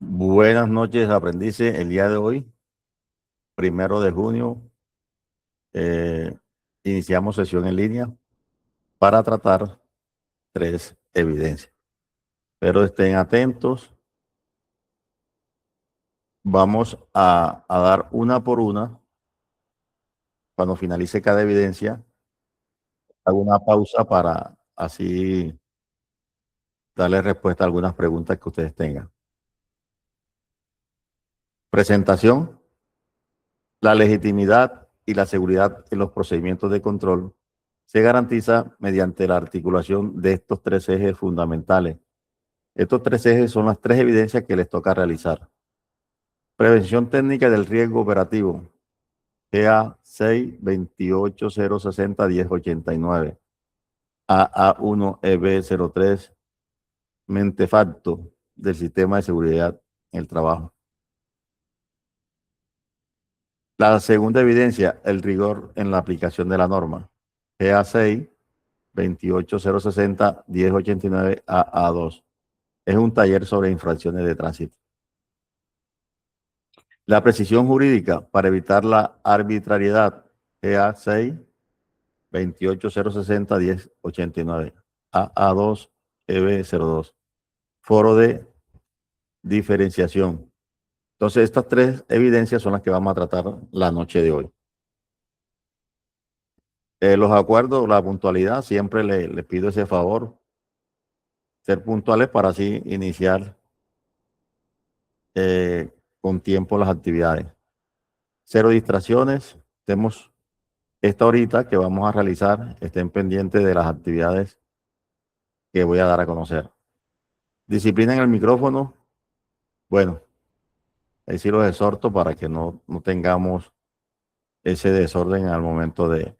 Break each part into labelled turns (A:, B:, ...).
A: Buenas noches, aprendices. El día de hoy, 1 de junio, eh, iniciamos sesión en línea para tratar 3 evidencias. Pero estén atentos. Vamos a dar una por una. Cuando finalice cada evidencia, hago una pausa para así darle respuesta a algunas preguntas que ustedes tengan. Presentación. La legitimidad y la seguridad en los procedimientos de control se garantiza mediante la articulación de estos 3 ejes fundamentales. Estos 3 ejes son las 3 evidencias que les toca realizar. Prevención técnica del riesgo operativo, GA 6 28 060 1089, AA1 EB 03, mentefacto del sistema de seguridad en el trabajo. La segunda evidencia, el rigor en la aplicación de la norma, GA 6 28 060 1089 AA2. Es un taller sobre infracciones de tránsito. La precisión jurídica para evitar la arbitrariedad, EA 6 28 060 1089, AA2 EB02. Foro de diferenciación. Entonces, estas 3 evidencias son las que vamos a tratar la noche de hoy. Los acuerdos, la puntualidad, siempre les pido ese favor, ser puntuales para así iniciar con tiempo las actividades. 0 distracciones. Tenemos esta horita que vamos a realizar, estén pendientes de las actividades que voy a dar a conocer. Disciplina en el micrófono. Bueno, ahí sí los exhorto para que no tengamos ese desorden al momento de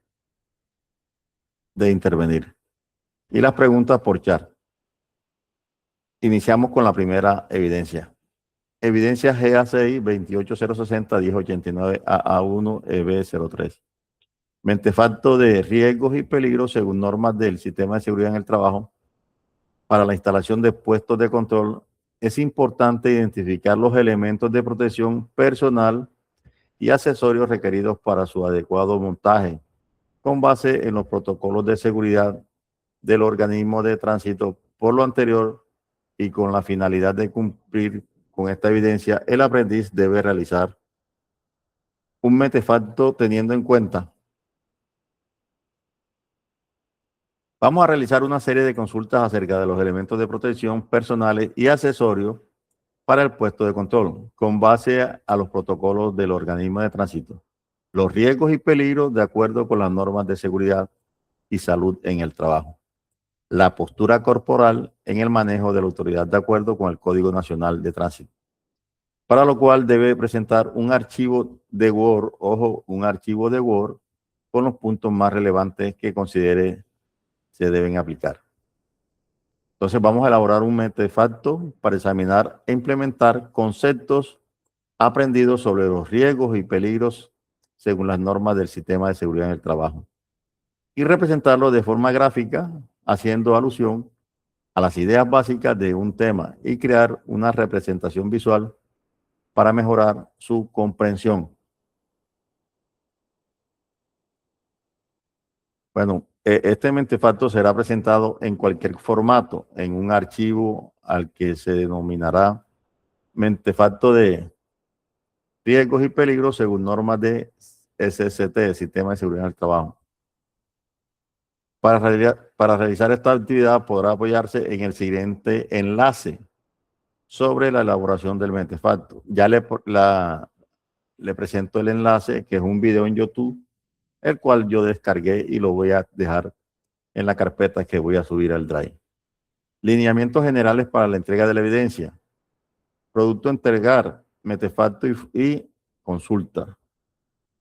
A: intervenir. Y las preguntas por chat. Iniciamos con la primera evidencia. Evidencia GA6 28060 1089 AA1 EB03. Mentefacto de riesgos y peligros según normas del Sistema de Seguridad en el Trabajo. Para la instalación de puestos de control, es importante identificar los elementos de protección personal y accesorios requeridos para su adecuado montaje, con base en los protocolos de seguridad del organismo de tránsito. Por lo anterior, y con la finalidad de cumplir con esta evidencia, el aprendiz debe realizar un mentefacto teniendo en cuenta. Vamos a realizar una serie de consultas acerca de los elementos de protección personales y accesorios para el puesto de control, con base a los protocolos del organismo de tránsito, los riesgos y peligros de acuerdo con las normas de seguridad y salud en el trabajo, la postura corporal en el manejo de la autoridad de acuerdo con el Código Nacional de Tránsito, para lo cual debe presentar un archivo de Word, ojo, un archivo de Word con los puntos más relevantes que considere se deben aplicar. Entonces vamos a elaborar un mentefacto para examinar e implementar conceptos aprendidos sobre los riesgos y peligros según las normas del sistema de seguridad en el trabajo y representarlo de forma gráfica haciendo alusión a las ideas básicas de un tema y crear una representación visual para mejorar su comprensión. Bueno, este mentefacto será presentado en cualquier formato, en un archivo al que se denominará mentefacto de riesgos y peligros según normas de SST, Sistema de Seguridad del Trabajo. Para realizar esta actividad podrá apoyarse en el siguiente enlace sobre la elaboración del mentefacto. Ya le presento el enlace, que es un video en YouTube, el cual yo descargué y lo voy a dejar en la carpeta que voy a subir al Drive. Lineamientos generales para la entrega de la evidencia. Producto a entregar, mentefacto y consulta.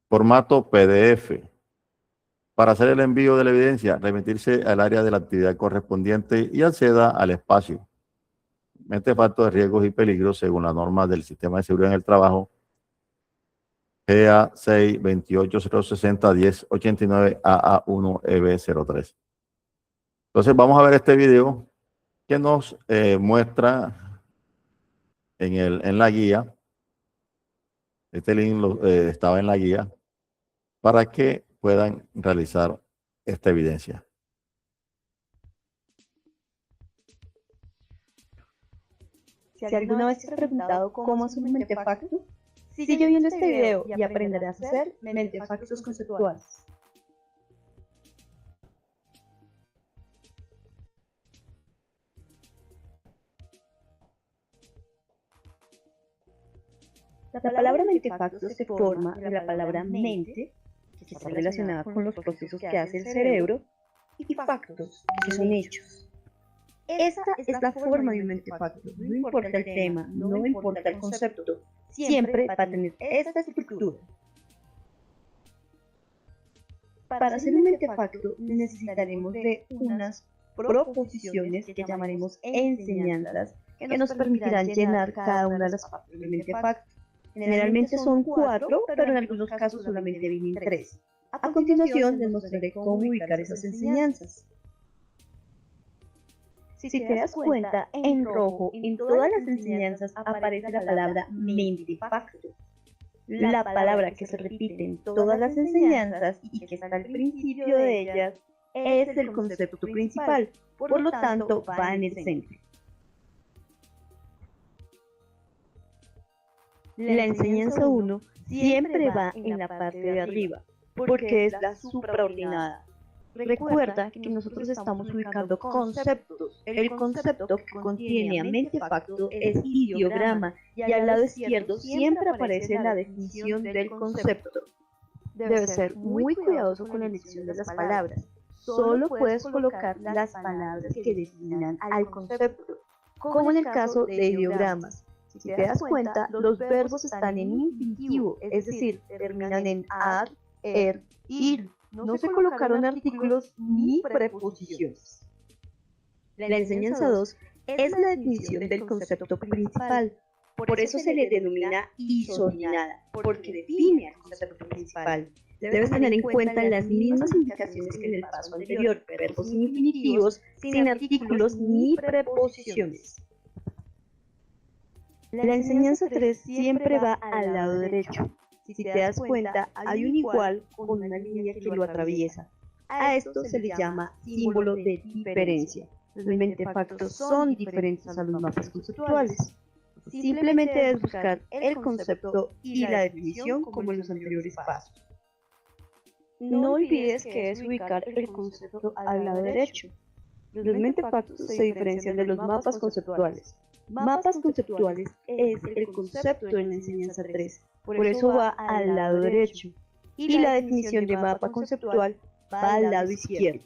A: Formato PDF. Para hacer el envío de la evidencia, remitirse al área de la actividad correspondiente y acceda al espacio. Mentefacto de riesgos y peligros según las normas del Sistema de Seguridad en el Trabajo, GA 6 28 060 1089 AA1 EB03. Entonces vamos a ver este video que nos muestra en la guía. Este link estaba en la guía para que puedan realizar esta evidencia.
B: Si alguna vez te has preguntado cómo hacer un mentefacto, sigue viendo este video y aprenderás a hacer mentefactos conceptuales. La palabra mentefacto se forma de la palabra mente, que está relacionada con los procesos que hace el cerebro, y factos, que son hechos. Esta es la forma de un mentefacto. No importa el tema, no importa el concepto, siempre va a tener esta estructura. Para hacer un mentefacto necesitaremos de unas proposiciones que llamaremos enseñanzas, que nos permitirán llenar cada una de las partes del mentefacto. Generalmente son 4, pero en algunos casos solamente vienen 3. A continuación les mostraré cómo ubicar esas enseñanzas. Si te das cuenta, en rojo, en todas las enseñanzas aparece la palabra mentefacto. La palabra que se repite en todas las enseñanzas y que está al principio de ellas es el concepto principal, por lo tanto va en el centro. La enseñanza 1 siempre va en la parte de arriba, porque es la supraordinada. Recuerda que nosotros estamos ubicando conceptos. El concepto que contiene a mentefacto es ideograma y al lado izquierdo siempre aparece la definición del concepto. Debes ser muy cuidadoso con la elección de las palabras. Solo puedes colocar las palabras que designan al concepto, como en el caso de ideogramas. Si te das cuenta, los verbos están en infinitivo, es decir, terminan en ar, ir. No se colocaron artículos ni preposiciones. La enseñanza 2 es la definición del concepto principal. Por eso se le denomina isordinada, porque define el concepto principal. Debes tener en cuenta las mismas indicaciones que en el paso anterior, verbos infinitivos, sin artículos ni preposiciones. La enseñanza 3 siempre va al lado derecho. Si te das cuenta, hay un igual con una línea que lo atraviesa. A esto se le llama símbolo de diferencia. Los mentefactos son diferentes a los mapas conceptuales. Simplemente debes buscar el concepto y la definición como en los anteriores pasos. No olvides que debes ubicar el concepto al lado derecho. Los mentefactos se diferencian de los mapas conceptuales. Mapas conceptuales es el concepto en la enseñanza 3. Por eso va al lado derecho, y la definición de mapa conceptual va al lado izquierdo.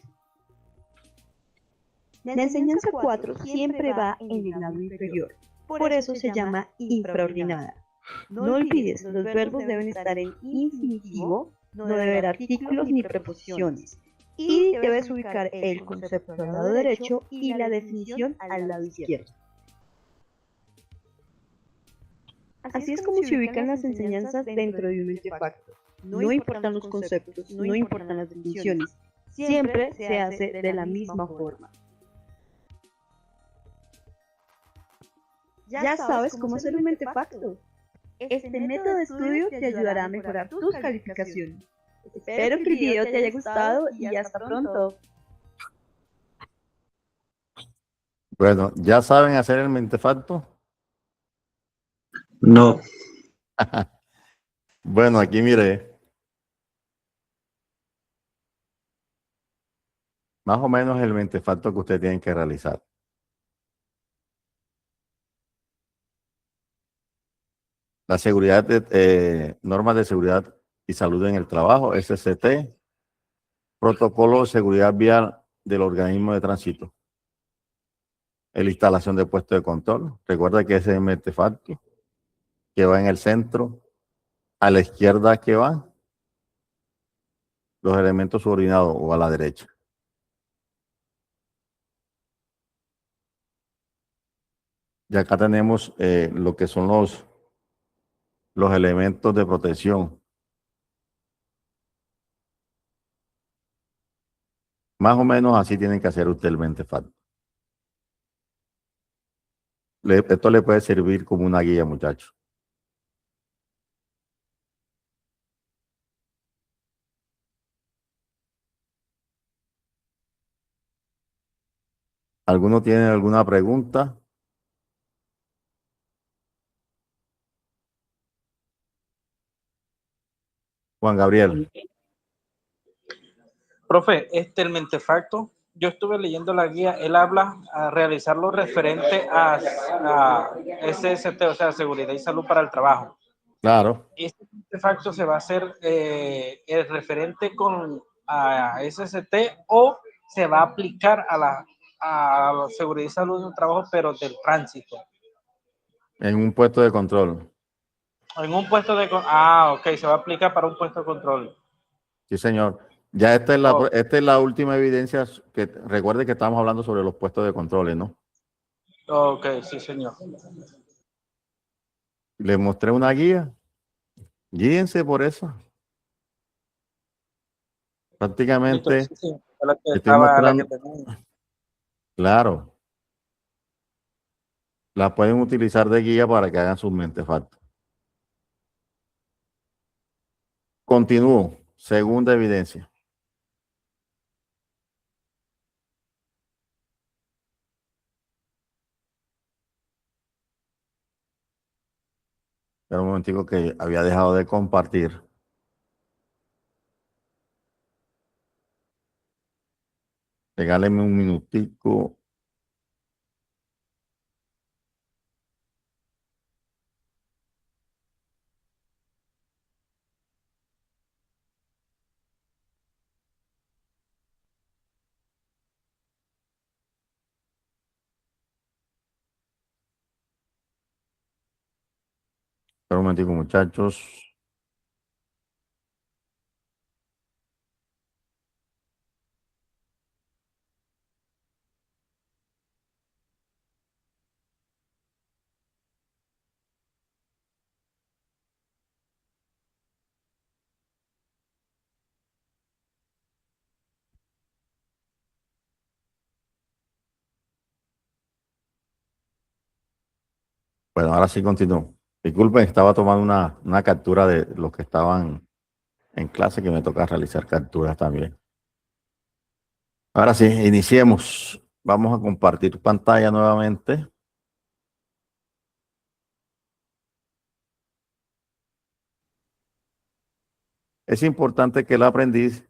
B: La enseñanza 4 siempre va en el lado inferior, por eso se llama infraordinada. No olvides, los verbos deben estar en infinitivo, no debe haber artículos ni preposiciones, y debes ubicar el concepto al lado derecho y la definición al lado izquierdo. Así es como se ubican las enseñanzas dentro de un mentefacto. No importan los conceptos, no importan las definiciones. Siempre se hace de la misma forma. Ya sabes cómo hacer un mentefacto. Este método de estudio te ayudará a mejorar tus calificaciones. Espero que el video te haya gustado y hasta pronto.
A: Bueno, ¿ya saben hacer el mentefacto?
C: No.
A: Bueno, aquí mire. Más o menos el mentefacto que ustedes tienen que realizar. La seguridad, normas de seguridad y salud en el trabajo, SCT, protocolo de seguridad vial del organismo de tránsito. La instalación de puesto de control. Recuerda que ese es el mentefacto que va en el centro. A la izquierda que van los elementos subordinados o a la derecha. Y acá tenemos lo que son los elementos de protección. Más o menos así tienen que hacer usted el mentefacto. Esto le puede servir como una guía, muchachos. ¿Alguno tiene alguna pregunta? Juan Gabriel.
C: Profe, el mentefacto, yo estuve leyendo la guía, él habla a realizar lo referente a SST, o sea, Seguridad y Salud para el Trabajo.
A: Claro.
C: Este mentefacto se va a hacer el referente con a SST o se va a aplicar a la Seguridad y Salud en el trabajo, pero del tránsito.
A: En un puesto de control.
C: En un puesto de... ok, se va a aplicar para un puesto de control.
A: Sí, señor. Ya esta es la última evidencia que recuerde que estamos hablando sobre los puestos de controles, ¿no?
C: Ok, sí, señor.
A: Les mostré una guía. Guíense por eso.
C: Listo,
A: Prácticamente
C: sí, sí. La que
A: estoy
C: estaba, la que
A: mostrando,
C: tenía.
A: claro, la pueden utilizar de guía para que hagan sus mentefactos. Continúo. Segunda evidencia. Espera un momentico que había dejado de compartir. Regálenme un minutico. Espera un momentico, muchachos. Bueno, ahora sí continúo. Disculpen, estaba tomando una captura de los que estaban en clase, que me toca realizar capturas también. Ahora sí, iniciemos. Vamos a compartir pantalla nuevamente. Es importante que el aprendiz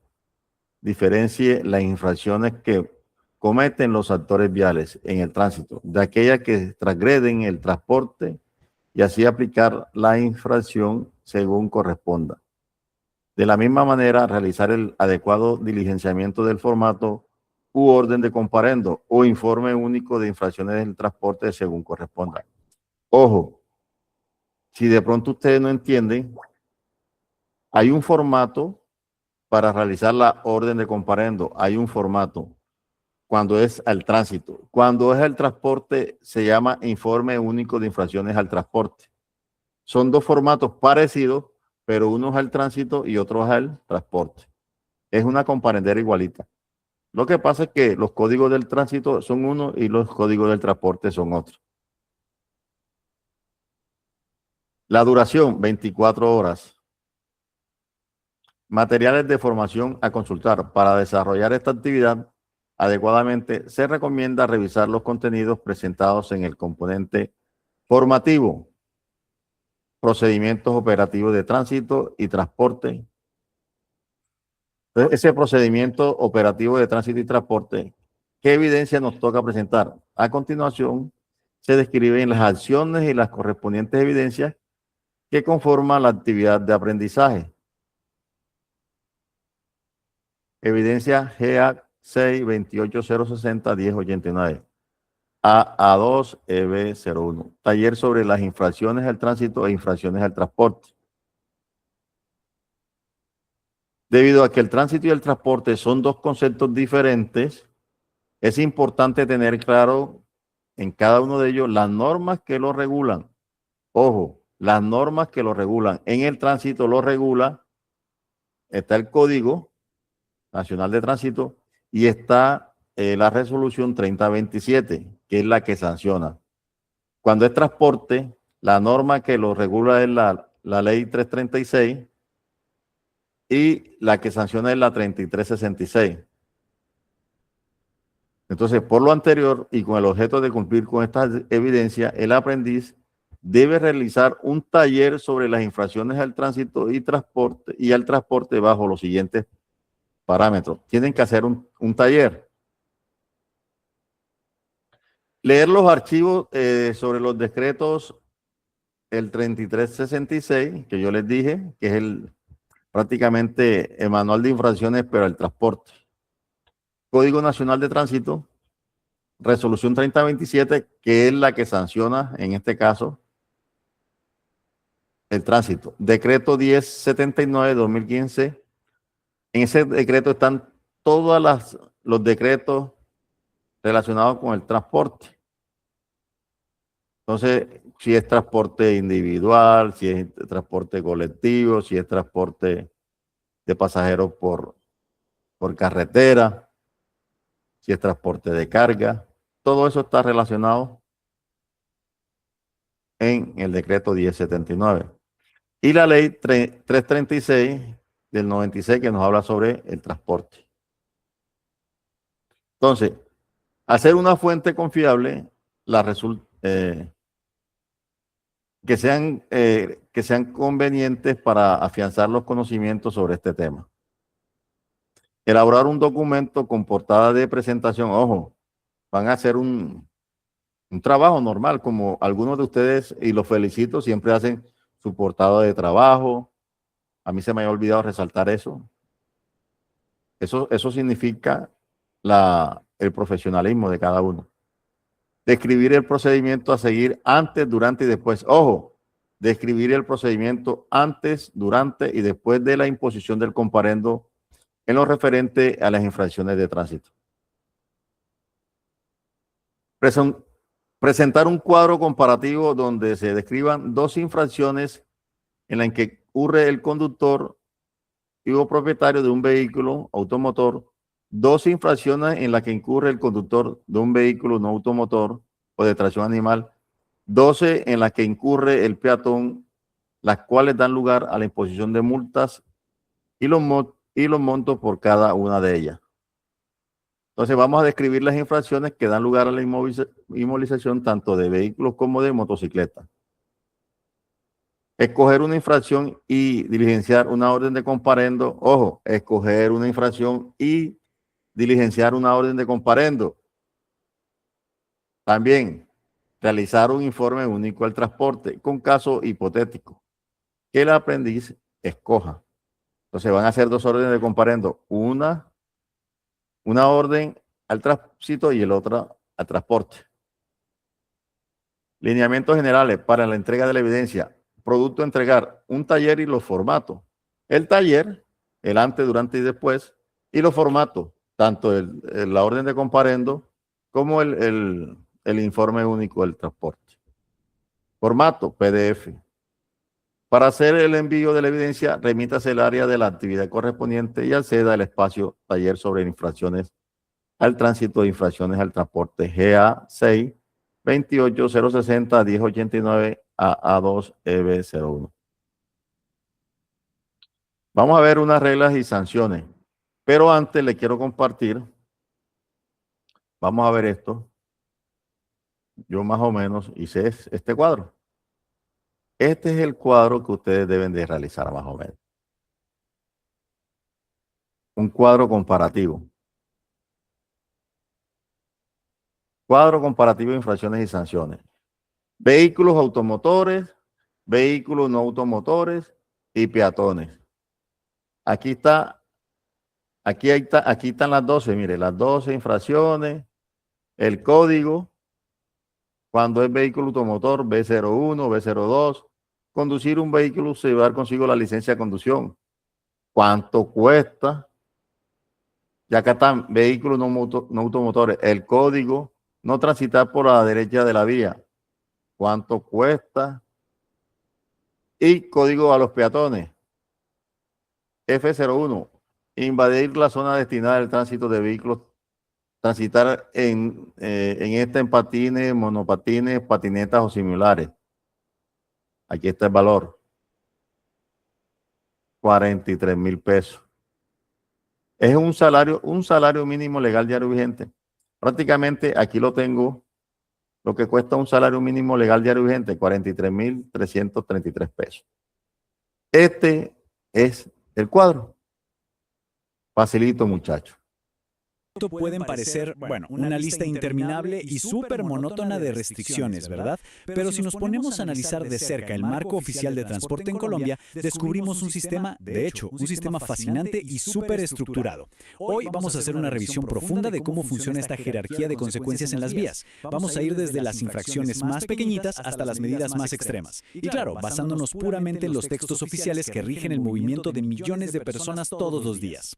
A: diferencie las infracciones que cometen los actores viales en el tránsito de aquellas que transgreden el transporte y así aplicar la infracción según corresponda. De la misma manera, realizar el adecuado diligenciamiento del formato u orden de comparendo o informe único de infracciones del transporte según corresponda. Ojo, si de pronto ustedes no entienden, hay un formato para realizar la orden de comparendo, hay un formato cuando es al tránsito. Cuando es al transporte, se llama informe único de infracciones al transporte. Son dos formatos parecidos, pero uno es al tránsito y otro es al transporte. Es una comparendera igualita. Lo que pasa es que los códigos del tránsito son uno y los códigos del transporte son otros. La duración, 24 horas. Materiales de formación a consultar. Para desarrollar esta actividad adecuadamente, se recomienda revisar los contenidos presentados en el componente formativo, procedimientos operativos de tránsito y transporte. Entonces, ese procedimiento operativo de tránsito y transporte, ¿qué evidencia nos toca presentar? A continuación, se describen las acciones y las correspondientes evidencias que conforman la actividad de aprendizaje. Evidencia GA 6-28060-1089. AA2 EB01. Taller sobre las infracciones al tránsito e infracciones al transporte. Debido a que el tránsito y el transporte son dos conceptos diferentes, es importante tener claro en cada uno de ellos las normas que lo regulan. Ojo, las normas que lo regulan. En el tránsito lo regula, está el Código Nacional de Tránsito y está la resolución 3027, que es la que sanciona. Cuando es transporte, la norma que lo regula es la ley 336 y la que sanciona es la 3366. Entonces, por lo anterior y con el objeto de cumplir con esta evidencia, el aprendiz debe realizar un taller sobre las infracciones al tránsito y al transporte bajo los siguientes parámetros. Tienen que hacer un taller. Leer los archivos sobre los decretos, el 3366, que yo les dije, que es prácticamente el manual de infracciones, pero el transporte. Código Nacional de Tránsito, resolución 3027, que es la que sanciona, en este caso, el tránsito. Decreto 1079 de 2015. En ese decreto están todos los decretos relacionados con el transporte. Entonces, si es transporte individual, si es transporte colectivo, si es transporte de pasajeros por carretera, si es transporte de carga, todo eso está relacionado en el decreto 1079. Y la ley 336 del 96 que nos habla sobre el transporte. Entonces, hacer una fuente confiable, que sean convenientes para afianzar los conocimientos sobre este tema. Elaborar un documento con portada de presentación. Ojo, van a hacer un trabajo normal, como algunos de ustedes, y los felicito, siempre hacen su portada de trabajo. A mí se me había olvidado resaltar eso. Eso significa el profesionalismo de cada uno. Describir el procedimiento a seguir antes, durante y después. Ojo, describir el procedimiento antes, durante y después de la imposición del comparendo en lo referente a las infracciones de tránsito. Presentar un cuadro comparativo donde se describan dos infracciones en las que incurre el conductor o propietario de un vehículo automotor, dos infracciones en las que incurre el conductor de un vehículo no automotor o de tracción animal, 12 en las que incurre el peatón, las cuales dan lugar a la imposición de multas y los montos por cada una de ellas. Entonces vamos a describir las infracciones que dan lugar a la inmovilización tanto de vehículos como de motocicletas. Escoger una infracción y diligenciar una orden de comparendo. Ojo, escoger una infracción y diligenciar una orden de comparendo. También realizar un informe único al transporte con caso hipotético que el aprendiz escoja. Entonces van a hacer dos órdenes de comparendo. Una orden al tránsito y el otra al transporte. Lineamientos generales para la entrega de la evidencia. Producto a entregar, un taller y los formatos. El taller, el antes, durante y después, y los formatos, tanto la orden de comparendo como el informe único del transporte. Formato, PDF. Para hacer el envío de la evidencia, remítase el área de la actividad correspondiente y acceda al espacio taller sobre infracciones al tránsito de infracciones al transporte GA 6 28060 1089 AA2 EB01. Vamos a ver unas reglas y sanciones, pero antes le quiero compartir, vamos a ver esto. Yo más o menos hice este cuadro. Este es el cuadro que ustedes deben de realizar más o menos. Un cuadro comparativo. Cuadro comparativo de infracciones y sanciones. Vehículos automotores, vehículos no automotores y peatones. Aquí están las 12, mire, las 12 infracciones, el código, cuando es vehículo automotor, B01, B02, conducir un vehículo, llevar consigo la licencia de conducción. ¿Cuánto cuesta? Ya acá están vehículos no automotores, el código, no transitar por la derecha de la vía. ¿Cuánto cuesta? Y código a los peatones. F01, invadir la zona destinada al tránsito de vehículos transitar en patines, monopatines, patinetas o similares. Aquí está el valor. 43,000 pesos. Es un salario mínimo legal diario vigente. Prácticamente aquí lo tengo, lo que cuesta un salario mínimo legal diario vigente, 43,333 pesos. Este es el cuadro. Facilito, muchachos.
D: Esto pueden parecer, bueno, una lista interminable y súper monótona de restricciones, ¿verdad? Pero si nos ponemos a analizar de cerca el marco oficial de transporte en Colombia, descubrimos un sistema, de hecho, un sistema fascinante y súper estructurado. Hoy vamos a hacer una revisión profunda de cómo funciona esta jerarquía de consecuencias en las vías. Vamos a ir desde las infracciones más pequeñitas hasta las medidas más extremas. Y claro, basándonos puramente en los textos oficiales que rigen el movimiento de millones de personas todos los días.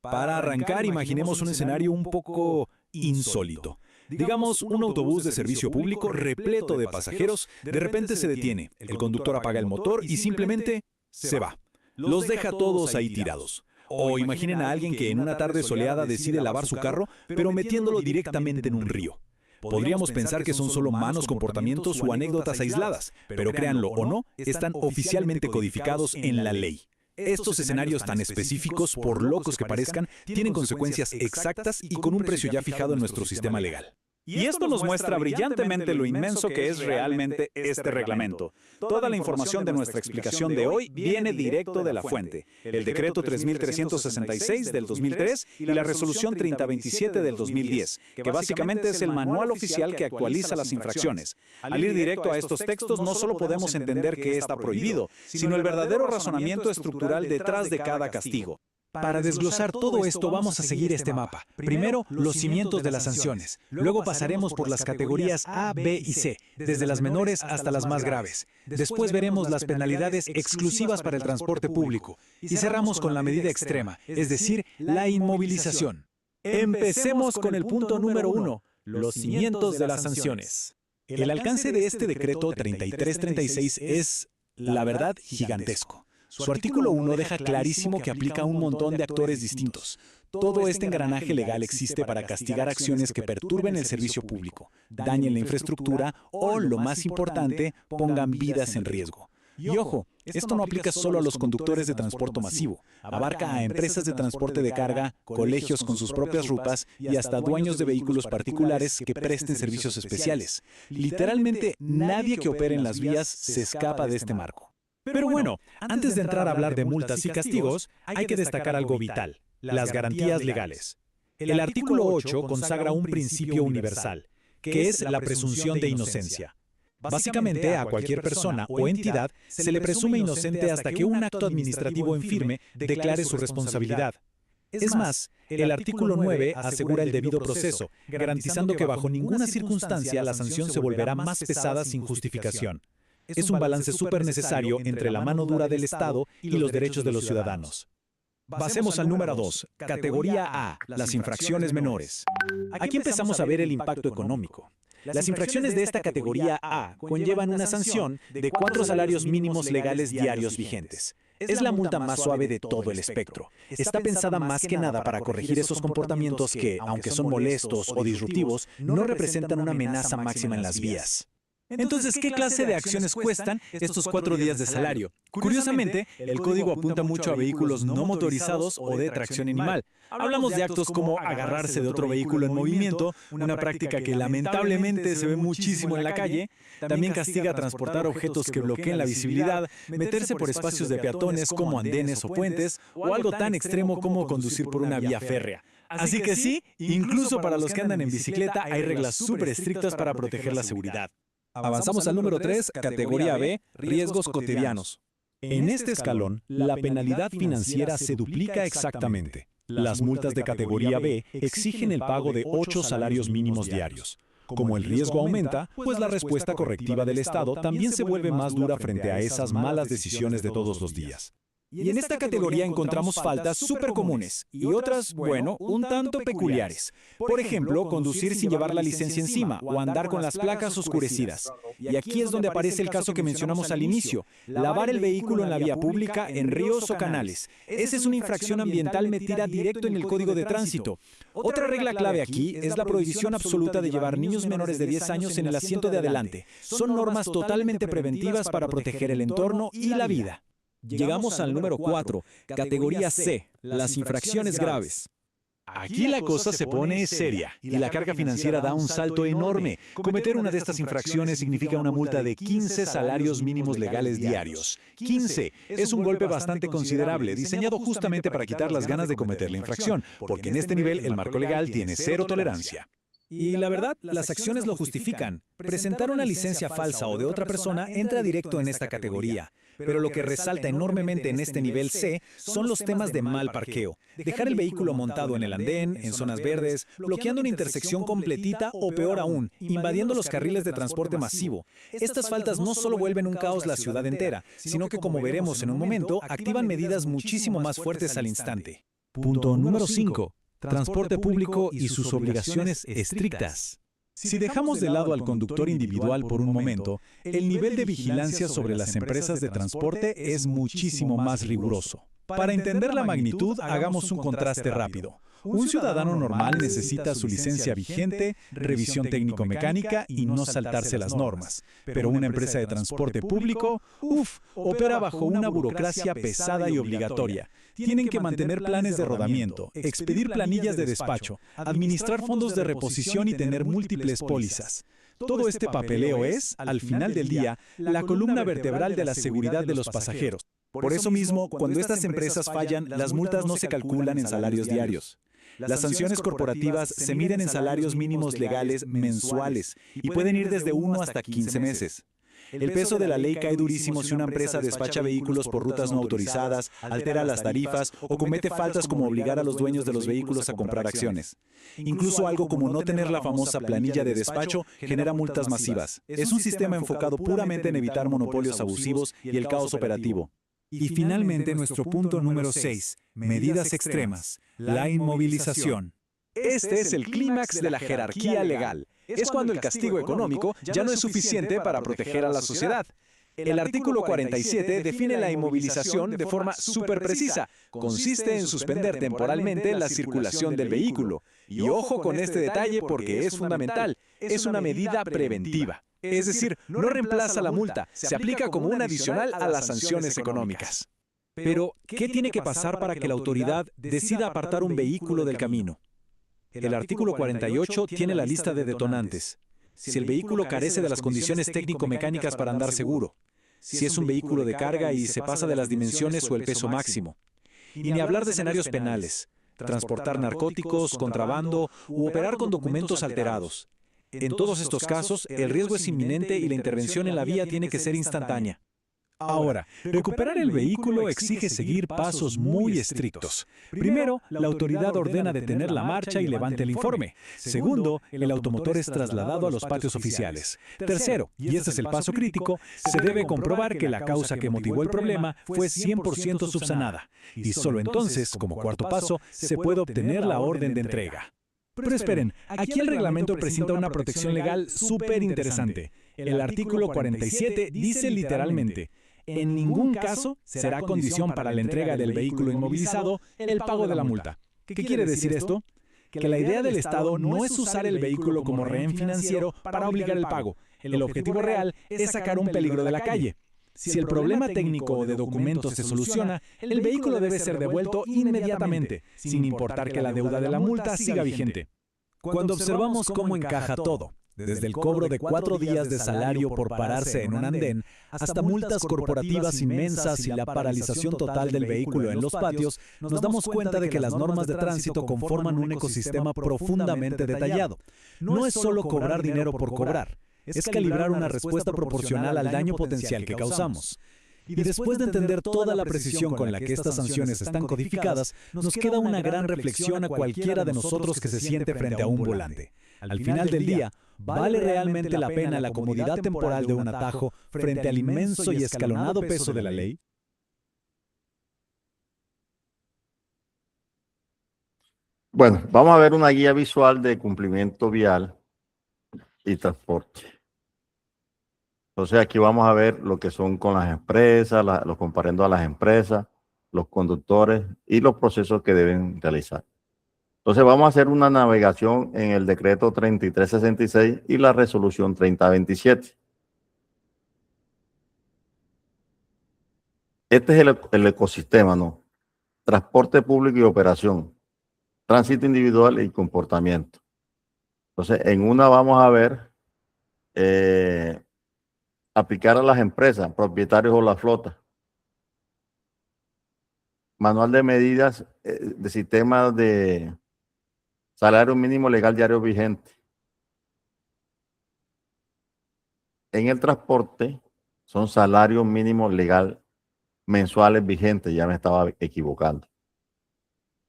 D: Para arrancar, imaginemos un escenario un poco insólito. Digamos, un autobús de servicio público repleto de pasajeros de repente se detiene, el conductor apaga el motor y simplemente se va. Los deja todos ahí tirados. O imaginen a alguien que en una tarde soleada decide lavar su carro, pero metiéndolo directamente en un río. Podríamos pensar que son solo malos comportamientos o anécdotas aisladas, pero créanlo o no, están oficialmente codificados en la ley. Estos escenarios tan específicos, por locos que parezcan, tienen consecuencias exactas y con un precio ya fijado en nuestro sistema legal. Y esto nos muestra brillantemente lo inmenso que es realmente este reglamento. Toda la información de nuestra explicación de hoy viene directo de la fuente, el decreto 3366 del 2003 y la resolución 3027 del 2010, que básicamente es el manual oficial que actualiza las infracciones. Al ir directo a estos textos no solo podemos entender qué está prohibido, sino el verdadero razonamiento estructural detrás de cada castigo. Para desglosar todo esto vamos a seguir este mapa. Primero, los cimientos de las sanciones. Luego pasaremos por las categorías A, B y C, desde las menores hasta las más graves. Después veremos las penalidades exclusivas para el transporte público. Y cerramos con la medida extrema, es decir, la inmovilización. Empecemos con el punto número 1, los cimientos de las sanciones. El alcance de este decreto 3336 es, la verdad, gigantesco. Su artículo 1 deja clarísimo que aplica a un montón de actores distintos. Todo este engranaje legal existe para castigar acciones que perturben el servicio público, dañen la infraestructura o, lo más importante, pongan vidas en riesgo. Y ojo, esto no aplica solo a los conductores de transporte masivo. Abarca a empresas de transporte de carga, colegios con sus propias rutas y hasta dueños de vehículos particulares que presten servicios especiales. Literalmente, nadie que opere en las vías se escapa de este marco. Pero bueno, antes de entrar a hablar de multas y castigos, hay que destacar algo vital, las garantías legales. El artículo 8 consagra un principio universal, que es la presunción de inocencia. Básicamente, a cualquier persona o entidad se le presume inocente hasta que un acto administrativo en firme declare su responsabilidad. Es más, el artículo 9 asegura el debido proceso, garantizando que bajo ninguna circunstancia la sanción se volverá más pesada sin justificación. Es un balance súper necesario entre la mano dura del Estado y los derechos de los ciudadanos. Pasemos al número 2, categoría A, las infracciones menores. Aquí empezamos a ver el impacto económico. Las infracciones de esta categoría A conllevan una sanción de 4 salarios mínimos legales diarios vigentes. Es la multa más suave de todo el espectro. Está pensada más que nada para corregir esos comportamientos que, aunque son molestos o disruptivos, no representan una amenaza máxima en las vías. Entonces, ¿qué clase de acciones cuestan estos 4 días de salario? Curiosamente, el código apunta mucho a vehículos no motorizados o de tracción animal. Hablamos de actos como agarrarse de otro vehículo en movimiento, una práctica que lamentablemente se ve muchísimo en la calle. También castiga transportar objetos que bloqueen la visibilidad, meterse por espacios de peatones como andenes o puentes, o algo tan extremo como conducir por una vía férrea. Así que sí, incluso para los que andan en bicicleta hay reglas súper estrictas para proteger la seguridad. Avanzamos al número 3, categoría B, riesgos cotidianos. En este escalón, la penalidad financiera se duplica exactamente. Las multas de categoría B exigen el pago de 8 salarios mínimos diarios. Como el riesgo aumenta, pues la respuesta correctiva del Estado también se vuelve más dura frente a esas malas decisiones de todos los días. Y en esta categoría encontramos faltas súper comunes y otras, bueno, un tanto peculiares. Por ejemplo, conducir sin llevar la licencia encima o andar con las placas oscurecidas. Y aquí es donde aparece el caso que mencionamos al inicio, lavar el vehículo en la vía pública, en ríos o canales. Esa es una infracción ambiental metida directo en el Código de Tránsito. Otra regla clave aquí es la prohibición absoluta de llevar niños menores de 10 años en el asiento de adelante. Son normas totalmente preventivas para proteger el entorno y la vida. Llegamos al número 4, categoría C, las infracciones graves.
E: Aquí la cosa se pone seria y la carga financiera da un salto enorme. Cometer una de estas infracciones significa una multa de 15 salarios mínimos legales diarios. 15 es un golpe bastante considerable, diseñado justamente para quitar las ganas de cometer la infracción, porque en este nivel el marco legal tiene cero tolerancia.
D: Y la verdad, las acciones lo justifican. Presentar una licencia falsa o de otra persona entra directo en esta categoría. Pero lo que resalta enormemente en este nivel C son los temas de mal parqueo. Dejar el vehículo montado en el andén, en zonas verdes, bloqueando una intersección completita o peor aún, invadiendo los carriles de transporte masivo. Estas faltas no solo vuelven un caos la ciudad entera, sino que, como veremos en un momento, activan medidas muchísimo más fuertes al instante.
E: Punto número 5. Transporte público y sus obligaciones estrictas.
D: Si dejamos de lado al conductor individual por un momento, el nivel de vigilancia sobre las empresas de transporte es muchísimo más riguroso. Para entender la magnitud, hagamos un contraste rápido. Un ciudadano normal necesita su licencia vigente, revisión técnico-mecánica y no saltarse las normas. Pero una empresa de transporte público, opera bajo una burocracia pesada y obligatoria. Tienen que mantener planes de rodamiento, expedir planillas de despacho, administrar fondos de reposición y tener múltiples pólizas. Todo este papeleo es, al final del día, la columna vertebral de la seguridad de los pasajeros. Por eso mismo, cuando estas empresas fallan, las multas no se calculan en salarios diarios. Las sanciones corporativas se miden en salarios mínimos legales mensuales y pueden ir desde 1 hasta 15 meses. El peso de la ley cae durísimo si una empresa despacha vehículos por rutas no autorizadas, altera las tarifas o comete faltas como obligar a los dueños de los vehículos a comprar acciones. Incluso algo como no tener la famosa planilla de despacho genera multas masivas. Es un sistema enfocado puramente en evitar monopolios abusivos y el caos operativo. Y finalmente nuestro punto número 6, medidas extremas, la inmovilización.
E: Este es el clímax de la jerarquía legal. Es cuando el castigo económico ya no es suficiente para proteger a la sociedad. El artículo 47 define la inmovilización de forma súper precisa. Consiste en suspender temporalmente la circulación del vehículo. Y ojo con este detalle porque es fundamental. Es una medida preventiva. Es decir, no reemplaza la multa, se aplica como un adicional a las sanciones económicas.
D: Pero, ¿qué tiene que pasar para que la autoridad decida apartar un vehículo del camino? El artículo 48 tiene la lista de detonantes. Si el vehículo carece de las condiciones técnico-mecánicas para andar seguro, si es un vehículo de carga y se pasa de las dimensiones o el peso máximo. Y ni hablar de escenarios penales, transportar narcóticos, contrabando u operar con documentos alterados. En todos estos casos, el riesgo es inminente y la intervención en la vía tiene que ser instantánea.
E: Ahora, recuperar el vehículo exige seguir pasos muy estrictos. Primero, la autoridad ordena detener la marcha y levante el informe. Segundo, el automotor es trasladado a los patios oficiales. Tercero, y este es el paso crítico, se debe comprobar que la causa que motivó el problema fue 100% subsanada. Y solo entonces, como cuarto paso, se puede obtener la orden de entrega. Pero esperen, aquí el reglamento presenta una protección legal súper interesante. El artículo 47 dice literalmente: en ningún caso será condición para la entrega del vehículo inmovilizado el pago de la multa. ¿Qué quiere decir esto? Que la idea del Estado no es usar el vehículo como rehén financiero para obligar el pago. El objetivo real es sacar un peligro de la calle. Si el problema técnico o de documentos se soluciona, el vehículo debe ser devuelto inmediatamente, sin importar que la deuda de la multa siga vigente.
D: Cuando observamos cómo encaja todo, desde el cobro de 4 días de salario por pararse en un andén, hasta multas corporativas inmensas y la paralización total del vehículo en los patios, nos damos cuenta de que las normas de tránsito conforman un ecosistema profundamente detallado. No es solo cobrar dinero por cobrar, es calibrar una respuesta proporcional al daño potencial que causamos. Y después de entender toda la precisión con la que estas sanciones están codificadas, nos queda una gran reflexión a cualquiera de nosotros que se siente frente a un volante. Al final del día, ¿vale realmente la pena la comodidad temporal de un atajo frente al inmenso y escalonado peso de la ley?
A: Bueno, vamos a ver una guía visual de cumplimiento vial y transporte. Entonces aquí vamos a ver lo que son con las empresas, los comparendo a las empresas, los conductores y los procesos que deben realizar. Entonces vamos a hacer una navegación en el decreto 3366 y la resolución 3027. Este es el ecosistema, ¿no? Transporte público y operación, tránsito individual y comportamiento. Entonces, en una vamos a ver aplicar a las empresas, propietarios o la flota. Manual de medidas de sistemas de salario mínimo legal diario vigente. En el transporte son salarios mínimos legal mensuales vigentes, ya me estaba equivocando.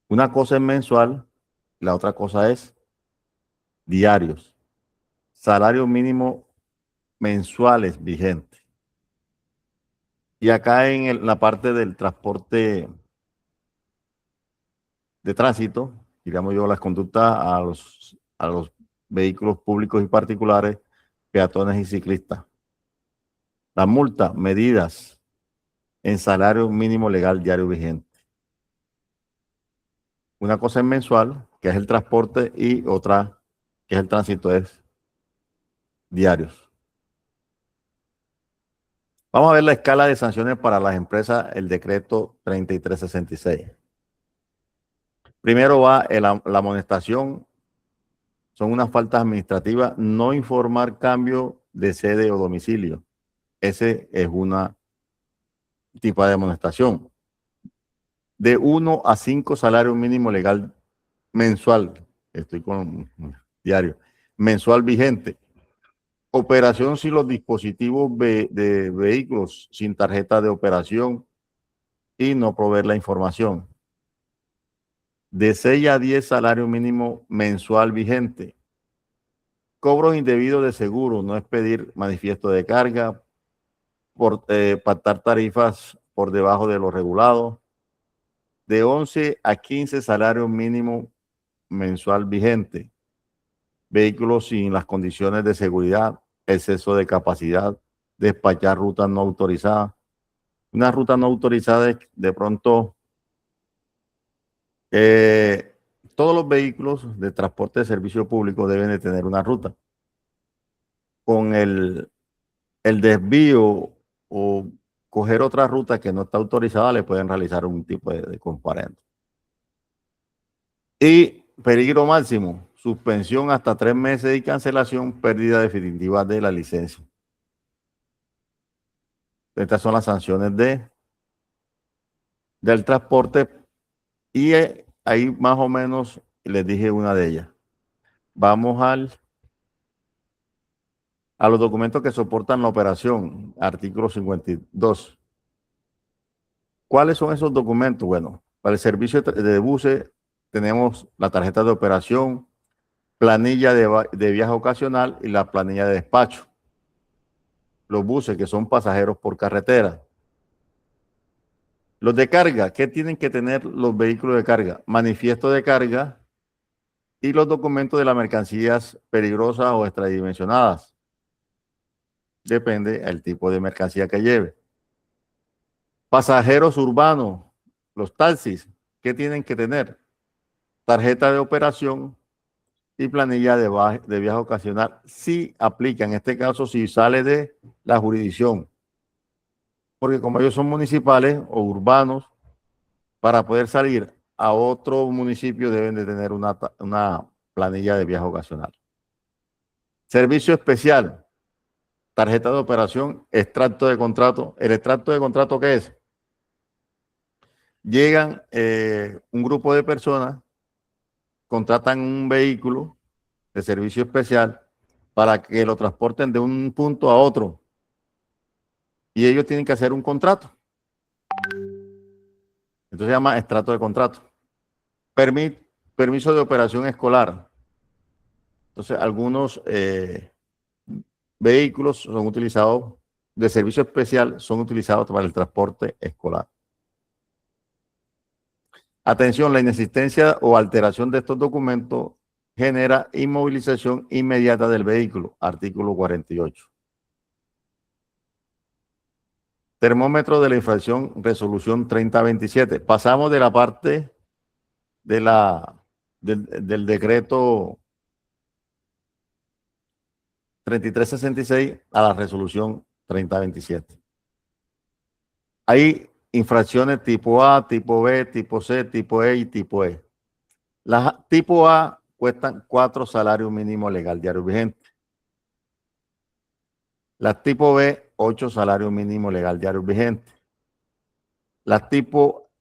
A: Una cosa es mensual, la otra cosa es diarios. Salario mínimo mensuales vigentes. Y acá en la parte del transporte de tránsito, digamos yo, las conductas a los vehículos públicos y particulares, peatones y ciclistas. La multa, medidas en salario mínimo legal diario vigente. Una cosa es mensual, que es el transporte, y otra, que es el tránsito, es diarios. Vamos a ver la escala de sanciones para las empresas, el decreto 3366. Primero va la amonestación. Son unas faltas administrativas, no informar cambio de sede o domicilio. Ese es una tipo de amonestación. De 1 a 5 salario mínimo legal mensual. Estoy con diario. Mensual vigente. Operación sin los dispositivos de vehículos sin tarjeta de operación y no proveer la información. De 6 a 10 salario mínimo mensual vigente. Cobros indebidos de seguro, no expedir manifiesto de carga, pactar tarifas por debajo de lo regulado. De 11 a 15 salario mínimo mensual vigente. Vehículos sin las condiciones de seguridad, exceso de capacidad, despachar rutas no autorizadas. Una ruta no autorizada es de pronto todos los vehículos de transporte de servicio público deben de tener una ruta. Con el desvío o coger otra ruta que no está autorizada, le pueden realizar un tipo de comparendo. Y peligro máximo, suspensión hasta 3 meses y cancelación, pérdida definitiva de la licencia. Estas son las sanciones del transporte y ahí más o menos les dije una de ellas. Vamos a los documentos que soportan la operación, artículo 52. ¿Cuáles son esos documentos? Bueno, para el servicio de buses tenemos la tarjeta de operación, planilla de viaje ocasional y la planilla de despacho. Los buses que son pasajeros por carretera. Los de carga, ¿qué tienen que tener los vehículos de carga? Manifiesto de carga y los documentos de las mercancías peligrosas o extradimensionadas. Depende del tipo de mercancía que lleve. Pasajeros urbanos, los taxis, ¿qué tienen que tener? Tarjeta de operación y planilla de viaje ocasional. Sí aplica, en este caso, si sale de la jurisdicción. Porque como ellos son municipales o urbanos, para poder salir a otro municipio deben de tener una planilla de viaje ocasional. Servicio especial, tarjeta de operación, extracto de contrato. ¿El extracto de contrato qué es? Llegan un grupo de personas, contratan un vehículo de servicio especial para que lo transporten de un punto a otro. Y ellos tienen que hacer un contrato. Entonces se llama extracto de contrato. Permiso de operación escolar. Entonces algunos vehículos son utilizados de servicio especial, son utilizados para el transporte escolar. Atención, la inexistencia o alteración de estos documentos genera inmovilización inmediata del vehículo. Artículo 48. Termómetro de la infracción, resolución 3027. Pasamos de la parte del decreto 3366 a la resolución 3027. Hay infracciones tipo A, tipo B, tipo C, tipo E y tipo E. Las tipo A cuestan 4 salarios mínimos legal diario vigente. Las tipo B, 8 salarios mínimos legal diario vigente. Las tipo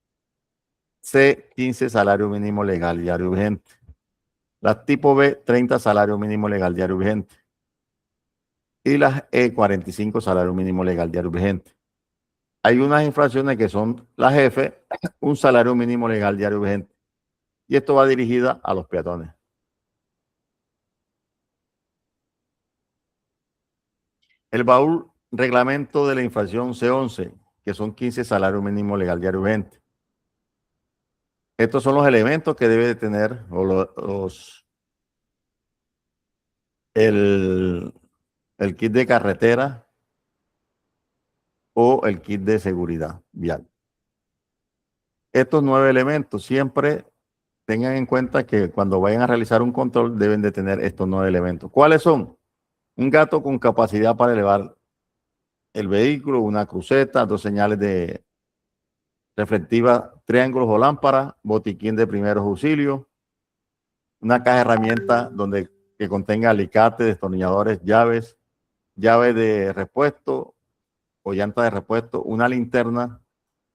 A: C, 15 salarios mínimo legal diario vigente. Las tipo B, 30 salarios mínimo legal diario vigente. Y las E, 45 salarios mínimo legal diario vigente. Hay unas infracciones que son las F, un salario mínimo legal diario vigente. Y esto va dirigida a los peatones. El baúl reglamento de la infracción C11, que son 15 salarios mínimo legal diario vigente. Estos son los elementos que debe de tener el kit de carretera o el kit de seguridad vial. Estos 9 elementos siempre tengan en cuenta que cuando vayan a realizar un control deben de tener estos 9 elementos. ¿Cuáles son? Un gato con capacidad para elevar el vehículo, una cruceta, 2 señales de reflectiva, triángulos o lámparas, botiquín de primeros auxilios, una caja de herramientas que contenga alicates, destornilladores, llaves, llave de repuesto o llanta de repuesto, una linterna,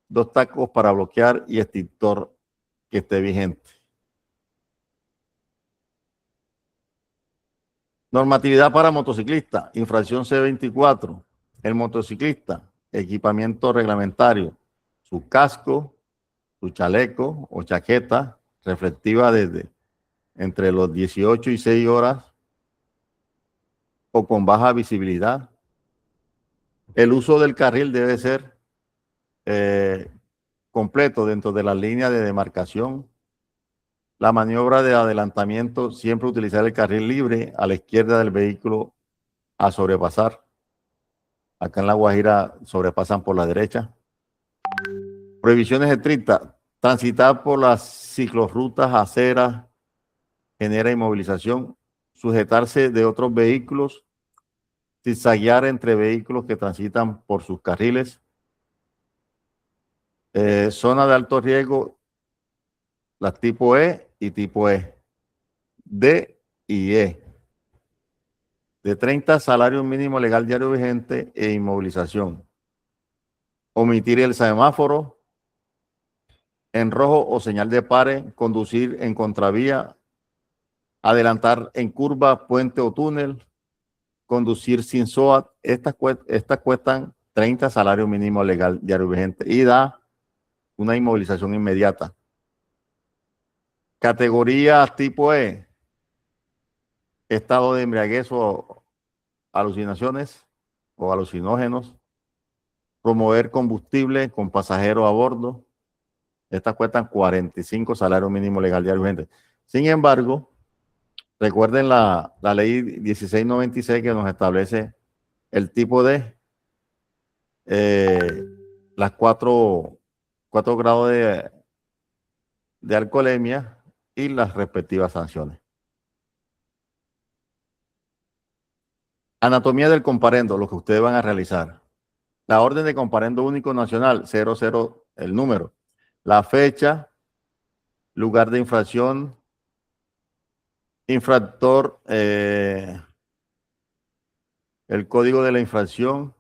A: 2 tacos para bloquear y extintor que esté vigente. Normatividad para motociclista, infracción C24. El motociclista, equipamiento reglamentario, su casco, su chaleco o chaqueta reflectiva desde entre los 18 y 6 horas o con baja visibilidad. El uso del carril debe ser completo dentro de la línea de demarcación. La maniobra de adelantamiento, siempre utilizar el carril libre a la izquierda del vehículo a sobrepasar. Acá en La Guajira sobrepasan por la derecha. Prohibiciones estrictas. Transitar por las ciclorrutas, aceras, genera inmovilización. Sujetarse de otros vehículos. Zigzaguear entre vehículos que transitan por sus carriles. Zona de alto riesgo, las tipo E y tipo E. D y E. De 30 salarios mínimo legal diario vigente e inmovilización. Omitir el semáforo en rojo o señal de pare, conducir en contravía, adelantar en curva, puente o túnel, conducir sin SOAT. Estas cuestan 30 salarios mínimo legal diario vigente y da una inmovilización inmediata. Categoría tipo E, estado de embriaguez o alucinaciones o alucinógenos, promover combustible con pasajeros a bordo. Estas cuestan 45 salarios mínimo legal diario vigente. Sin embargo, recuerden la ley 1696 que nos establece el tipo de las 4 grados de alcoholemia y las respectivas sanciones. Anatomía del comparendo, lo que ustedes van a realizar. La orden de comparendo único nacional, 00, el número. La fecha, lugar de infracción, infractor, el código de la infracción,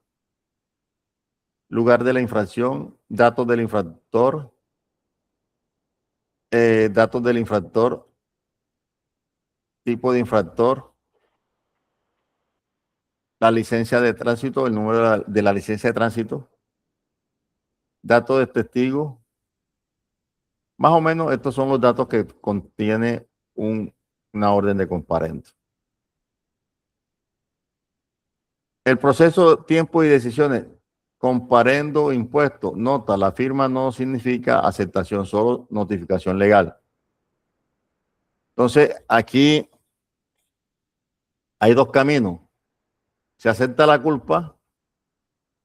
A: lugar de la infracción, datos del infractor, tipo de infractor, la licencia de tránsito, el número de la licencia de tránsito, datos de testigo. Más o menos estos son los datos que contiene una orden de comparendo. El proceso, tiempo y decisiones. comparendo impuesto. Nota, la firma no significa aceptación, solo notificación legal. Entonces, aquí hay dos caminos. Se acepta la culpa,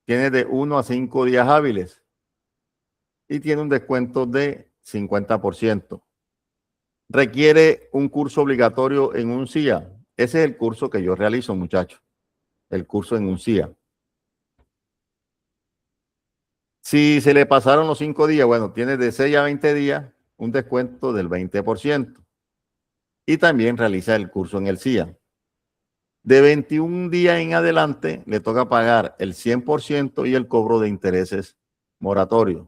A: tiene de 1 a 5 días hábiles y tiene un descuento de 50%. Requiere un curso obligatorio en un CIA. Ese es el curso que yo realizo, muchachos. El curso en un CIA. Si se le pasaron los 5 días, bueno, tiene de 6 a 20 días un descuento del 20%. Y también realiza el curso en el CIA. De 21 días en adelante le toca pagar el 100% y el cobro de intereses moratorios.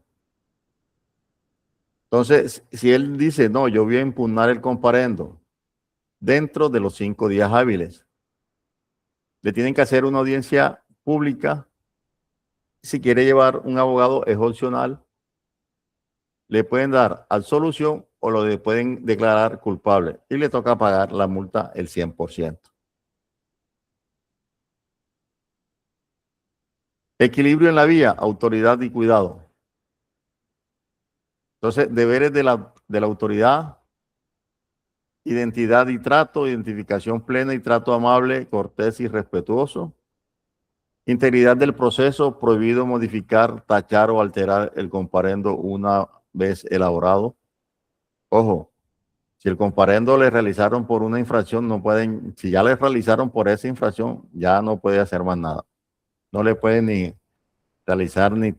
A: Entonces, si él dice, no, yo voy a impugnar el comparendo dentro de los 5 días hábiles, le tienen que hacer una audiencia pública. Si quiere llevar un abogado, es opcional. Le pueden dar absolución o lo pueden declarar culpable y le toca pagar la multa el 100%. Equilibrio en la vía, autoridad y cuidado. Entonces, deberes de la autoridad: identidad y trato, identificación plena y trato amable, cortés y respetuoso. Integridad del proceso, prohibido modificar, tachar o alterar el comparendo una vez elaborado. Ojo, si el comparendo le realizaron por una infracción, no pueden, si ya le realizaron por esa infracción, ya no puede hacer más nada. No le pueden ni realizar ni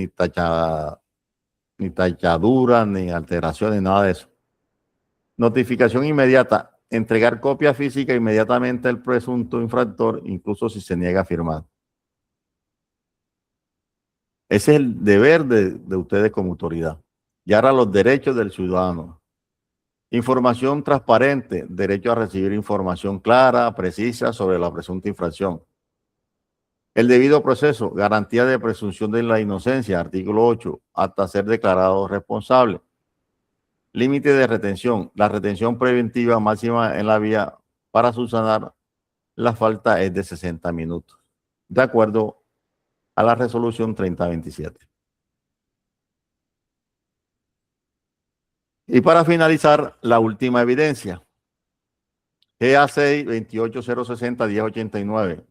A: tachadura, ni alteraciones, nada de eso. Notificación inmediata. Entregar copia física inmediatamente al presunto infractor, incluso si se niega a firmar. Ese es el deber de ustedes como autoridad. Y ahora los derechos del ciudadano. Información transparente, derecho a recibir información clara, precisa sobre la presunta infracción. El debido proceso, garantía de presunción de la inocencia, artículo 8, hasta ser declarado responsable. Límite de retención, la retención preventiva máxima en la vía para subsanar la falta es de 60 minutos, de acuerdo a la resolución 3027. Y para finalizar, la última evidencia. GA 6 28060 1089.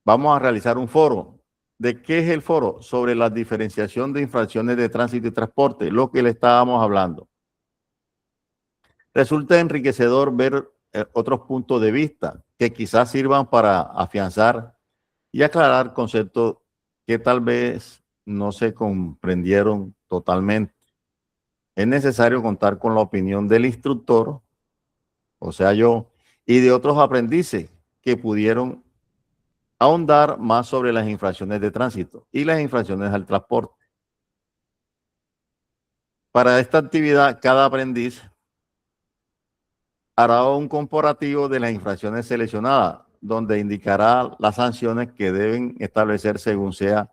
A: Vamos a realizar un foro. ¿De qué es el foro? Sobre la diferenciación de infracciones de tránsito y transporte, lo que le estábamos hablando. Resulta enriquecedor ver otros puntos de vista que quizás sirvan para afianzar y aclarar conceptos que tal vez no se comprendieron totalmente. Es necesario contar con la opinión del instructor, o sea yo, y de otros aprendices que pudieron ahondar más sobre las infracciones de tránsito y las infracciones al transporte. Para esta actividad, cada aprendiz hará un comparativo de las infracciones seleccionadas, donde indicará las sanciones que deben establecer según sea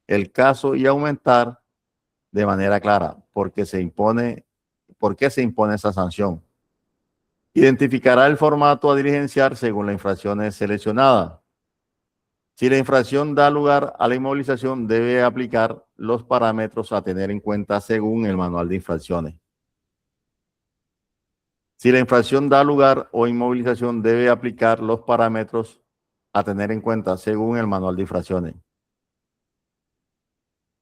A: el caso y aumentar de manera clara por qué se impone esa sanción. Identificará el formato a diligenciar según las infracciones seleccionadas. Si la infracción da lugar a la inmovilización, debe aplicar los parámetros a tener en cuenta según el manual de infracciones. Si la infracción da lugar o inmovilización, debe aplicar los parámetros a tener en cuenta según el manual de infracciones.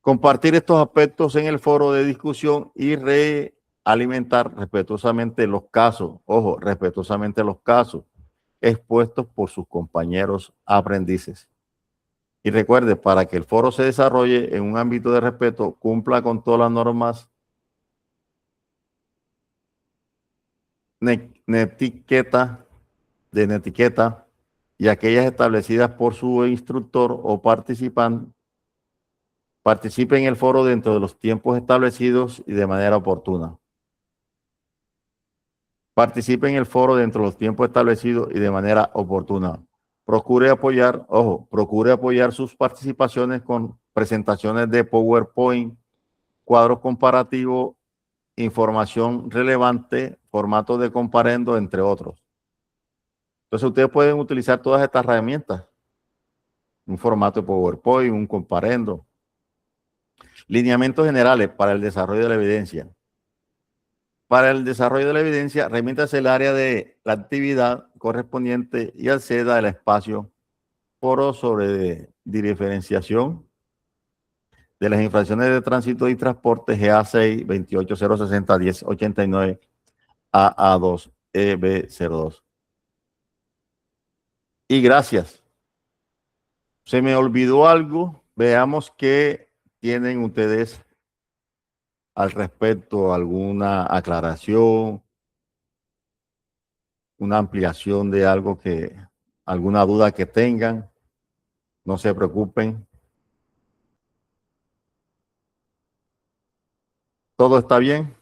A: Compartir estos aspectos en el foro de discusión y realimentar respetuosamente los casos, ojo, respetuosamente los casos expuestos por sus compañeros aprendices. Y recuerde, para que el foro se desarrolle en un ámbito de respeto, cumpla con todas las normas de netiqueta y aquellas establecidas por su instructor o participante. Participe en el foro dentro de los tiempos establecidos y de manera oportuna. Participe en el foro dentro de los tiempos establecidos y de manera oportuna. Procure apoyar sus participaciones con presentaciones de PowerPoint, cuadros comparativos, información relevante, formatos de comparendo, entre otros. Entonces, ustedes pueden utilizar todas estas herramientas un formato de PowerPoint, un comparendo. Lineamientos generales para el desarrollo de la evidencia. Para el desarrollo de la evidencia, remítase el área de la actividad correspondiente y acceda al espacio foro sobre diferenciación de las infracciones de tránsito y transporte GA6 28060 1089 AA2 EB02. Y gracias. Se me olvidó algo. Veamos qué tienen ustedes al respecto, alguna aclaración, una ampliación de algo alguna duda que tengan. No se preocupen. ¿Todo está bien?